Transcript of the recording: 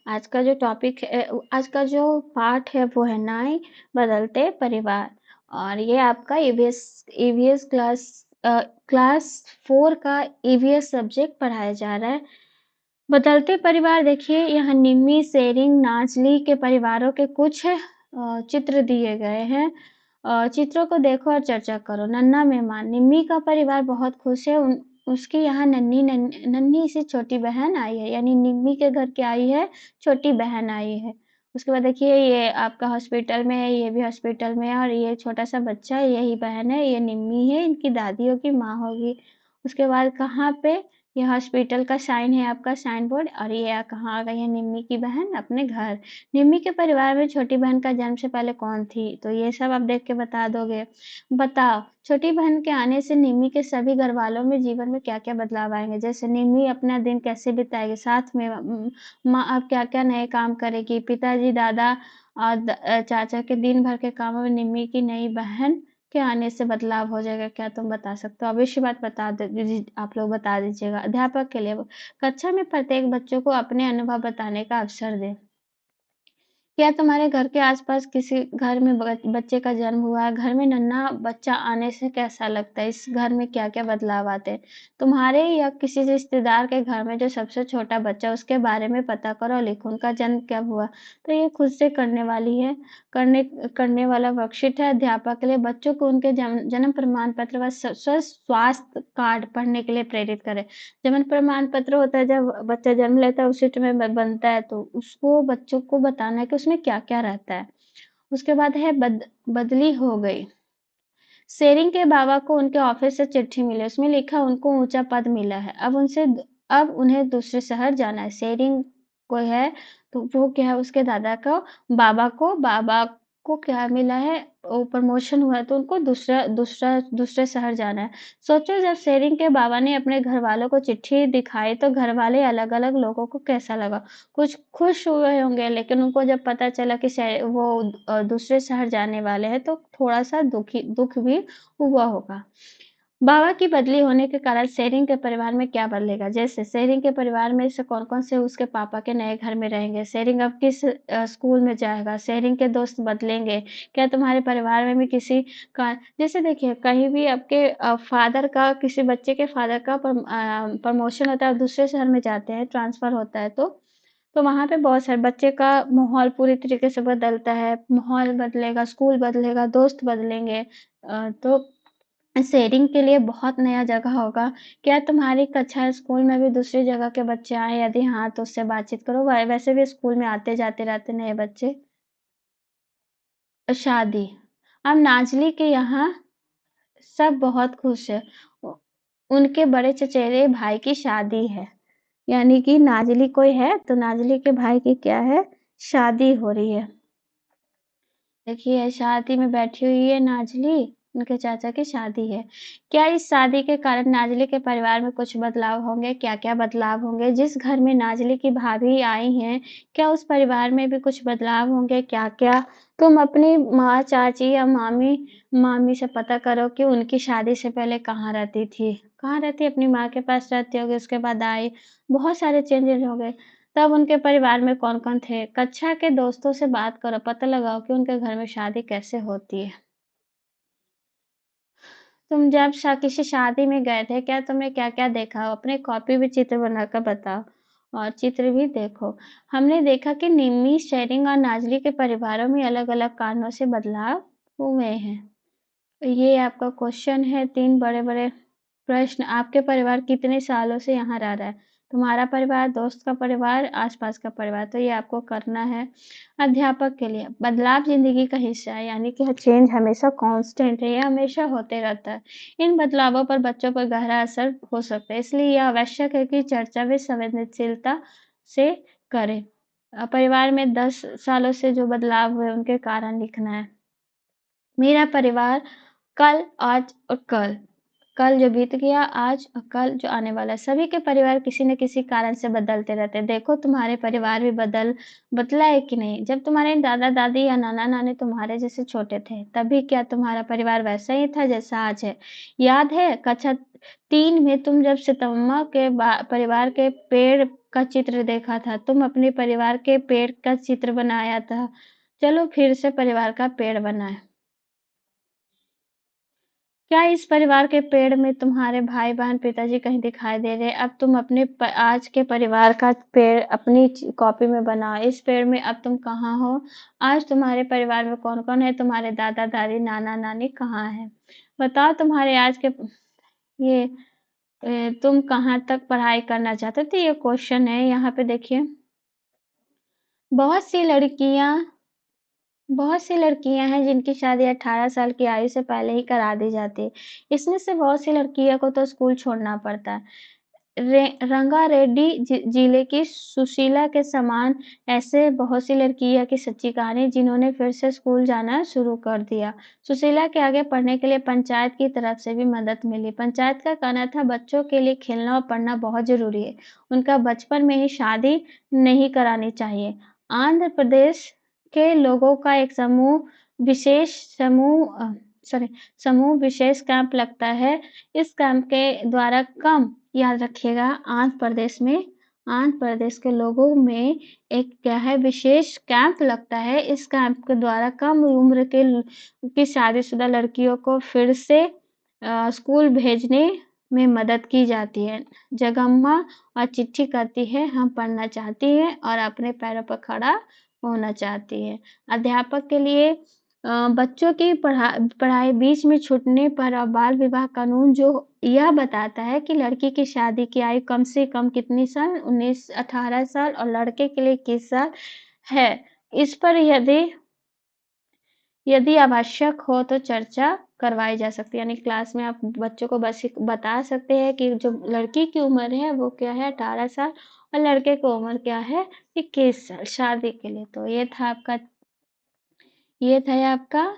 आज का जो टॉपिक है आज का जो पार्ट है वो है 9 बदलते परिवार। और ये आपका ईवीएस क्लास 4 का ईवीएस सब्जेक्ट पढ़ाया जा रहा है। बदलते परिवार देखिए, यहाँ निम्मी, सेरिंग, नाचली के परिवारों के कुछ चित्र दिए गए हैं। चित्रों को देखो और चर्चा करो। नन्हा मेहमान, निम्मी का परिवार बहुत खुश है। उसकी यहाँ नन्ही सी छोटी बहन आई है, यानी निम्मी के घर क्या आई है, छोटी बहन आई है। उसके बाद देखिए ये आपका हॉस्पिटल में है, ये भी हॉस्पिटल में है, और ये छोटा सा बच्चा है, यही बहन है, ये निम्मी है, इनकी दादियों की माँ होगी। उसके बाद कहाँ पे, ये हॉस्पिटल का साइन है, आपका साइन बोर्ड। और ये कहाँ आ गई है, निम्मी की बहन अपने घर। निम्मी के परिवार में छोटी बहन का जन्म से पहले कौन थी, तो ये सब आप देख के बता दोगे। बताओ, छोटी बहन के आने से निम्मी के सभी घर वालों में जीवन में क्या क्या बदलाव आएंगे। जैसे निम्मी अपना दिन कैसे बिताएगी, साथ में माँ अब क्या क्या नए काम करेगी, पिताजी, दादा और चाचा के दिन भर के कामों में निम्मी की नई बहन के आने से बदलाव हो जाएगा। क्या तुम बता सकते हो? अवश्य बात बता दीजिए, आप लोग बता दीजिएगा। अध्यापक के लिए, कक्षा में प्रत्येक बच्चों को अपने अनुभव बताने का अवसर दें। क्या तुम्हारे घर के आसपास किसी घर में बच्चे का जन्म हुआ है? घर में नन्हा बच्चा आने से कैसा लगता है? इस घर में क्या क्या बदलाव आते हैं? तुम्हारे या किसी रिश्तेदार के घर में जो सबसे छोटा बच्चा, उसके बारे में पता करो और लिखो उनका जन्म कब हुआ। तो ये खुद से करने वाली है, करने वाला वर्कशीट है। अध्यापक के लिए, बच्चों को उनके जन्म प्रमाण पत्र व स्वास्थ्य कार्ड पढ़ने के लिए प्रेरित करें। जन्म प्रमाण पत्र होता है, जब बच्चा जन्म लेता है उसी समय बनता है, तो उसको बच्चों को बताना है कि उसमें क्या क्या रहता है। उसके बाद है बदली हो गई। शेरिंग के बाबा को उनके ऑफिस से चिट्ठी मिली, उसमें लिखा उनको ऊंचा पद मिला है, अब उन्हें दूसरे शहर जाना है। शेरिंग को है तो वो क्या है, उसके दादा को, बाबा को क्या मिला है, वो प्रमोशन हुआ है, तो उनको दूसरे शहर जाना है। सोचो, जब शेरिंग के बाबा ने अपने घर वालों को चिट्ठी दिखाई तो घर वाले अलग अलग लोगों को कैसा लगा। कुछ खुश हुए होंगे, लेकिन उनको जब पता चला कि वो दूसरे शहर जाने वाले हैं तो थोड़ा सा दुख भी हुआ होगा। बाबा की बदली होने के कारण शेरिंग के परिवार में क्या बदलेगा। जैसे शेरिंग के परिवार में से कौन कौन से उसके पापा के नए घर में रहेंगे, शेरिंग अब किस स्कूल में जाएगा, शेरिंग के दोस्त बदलेंगे। क्या तुम्हारे परिवार में भी किसी का, जैसे देखिए कहीं भी आपके फादर का, किसी बच्चे के फादर का प्रमोशन होता है, दूसरे शहर में जाते हैं, ट्रांसफर होता है, तो वहाँ पे बहुत सारे बच्चे का माहौल पूरी तरीके से बदलता है। माहौल बदलेगा, स्कूल बदलेगा, दोस्त बदलेंगे। तो शेयरिंग के लिए बहुत नया जगह होगा। क्या तुम्हारी कक्षा स्कूल में भी दूसरी जगह के बच्चे आए? यदि हाँ तो उससे बातचीत करो। वैसे भी स्कूल में आते जाते रहते नए बच्चे। शादी, अब नाजली के यहाँ सब बहुत खुश है। उनके बड़े चचेरे भाई की शादी है, यानी कि नाजली कोई है तो नाजली के भाई की क्या है, शादी हो रही है। देखिए शादी में बैठी हुई है नाजली, उनके चाचा की शादी है। क्या इस शादी के कारण नाजली के परिवार में कुछ बदलाव होंगे? क्या क्या बदलाव होंगे? जिस घर में नाजली की भाभी आई हैं, क्या उस परिवार में भी कुछ बदलाव होंगे? क्या क्या? तुम अपनी माँ, चाची या मामी मामी से पता करो कि उनकी शादी से पहले कहाँ रहती थी। कहाँ रहती, अपनी माँ के पास रहती होगी, उसके बाद आई, बहुत सारे चेंजेस हो गए। तब उनके परिवार में कौन-कौन थे? कक्षा के दोस्तों से बात करो, पता लगाओ कि उनके घर में शादी कैसे होती है। तुम जब किसी शादी में गए थे, क्या तुमने क्या-क्या देखा? अपने कॉपी में चित्र बनाकर बताओ और चित्र भी देखो। हमने देखा कि निम्मी, शेरिंग और नाज़ली के परिवारों में अलग-अलग कारणों से बदलाव हुए हैं। ये आपका क्वेश्चन है, 3 बड़े-बड़े प्रश्न। आपके परिवार कितने सालों से यहाँ रह रहा है? तुम्हारा परिवार, दोस्त का परिवार, आसपास का परिवार, तो ये आपको करना है। अध्यापक के लिए, बदलाव ज़िंदगी का हिस्सा है, यानी कि चेंज हमेशा कांस्टेंट है, ये हमेशा होते रहता है। इन बदलावों पर बच्चों पर गहरा असर हो सकता है, इसलिए यह आवश्यक है कि चर्चा व संवेदनशीलता से करें। परिवार में 10 सालों से जो बदलाव हुए, उनके कारण लिखना है। मेरा परिवार कल, आज और कल। कल जो बीत गया, आज और कल जो आने वाला है। सभी के परिवार किसी न किसी कारण से बदलते रहते हैं। देखो तुम्हारे परिवार भी बदला है कि नहीं? जब तुम्हारे दादा-दादी या नाना-नानी तुम्हारे जैसे छोटे थे, तभी क्या तुम्हारा परिवार वैसा ही था जैसा आज है? याद है कक्षा 3 में तुम जब सितम्मा के परिवार के पेड़ का चित्र देखा था, तुम अपने परिवार के पेड़ का चित्र बनाया था। चलो फिर से परिवार का पेड़ बनाएँ। क्या इस परिवार के पेड़ में तुम्हारे भाई-बहन, पिताजी कहीं दिखाई दे रहे हैं? अब तुम अपने आज के परिवार का पेड़ अपनी कॉपी में बनाओ। इस पेड़ में अब तुम कहाँ हो? आज तुम्हारे परिवार में कौन-कौन है? तुम्हारे दादा-दादी, नाना-नानी कहाँ हैं? बताओ तुम्हारे आज के ये तुम कहाँ तक पढ़ाई करना चाहते थे? ये क्वेश्चन है यहाँ पे देखिए। बहुत सी लड़कियाँ बहुत सी लड़कियां हैं जिनकी शादी 18 साल की आयु से पहले ही करा दी जाती है। इसमें से बहुत सी लड़कियों को तो स्कूल छोड़ना पड़ता है। रंगारेड्डी जिले की सुशीला के समान ऐसे बहुत सी लड़कियां की सच्ची कहानी जिन्होंने फिर से स्कूल जाना शुरू कर दिया। सुशीला के आगे पढ़ने के लिए पंचायत की तरफ से भी मदद मिली। पंचायत का कहना था बच्चों के लिए खेलना और पढ़ना बहुत जरूरी है। उनका बचपन में ही शादी नहीं करानी चाहिए। आंध्र प्रदेश के लोगों का एक विशेष समूह सॉरी समूह विशेष कैंप लगता है। इस कैंप के द्वारा कम याद रखिएगा आंध्र प्रदेश के लोगों में एक क्या है विशेष कैंप लगता है। इस कैंप के द्वारा कम उम्र के की शादीशुदा लड़कियों को फिर से स्कूल भेजने में मदद की जाती है। जगम्मा और चिट्ठी करती है हम पढ़ना चाहती हैं और अपने पैरों पर खड़ा होना चाहती है। अध्यापक के लिए बच्चों की पढ़ाई बीच में छूटने पर और बाल विवाह कानून जो यह बताता है कि लड़की की शादी की आयु कम से कम कितनी साल 18 साल और लड़के के लिए 21 साल है। इस पर यदि आवश्यक हो तो चर्चा करवाई जा सकती है। यानी क्लास में आप बच्चों को बस बता सकते हैं कि जो लड़की की उम्र है वो क्या है 18 साल और लड़के की उम्र क्या है 21 साल शादी के लिए। तो ये था आपका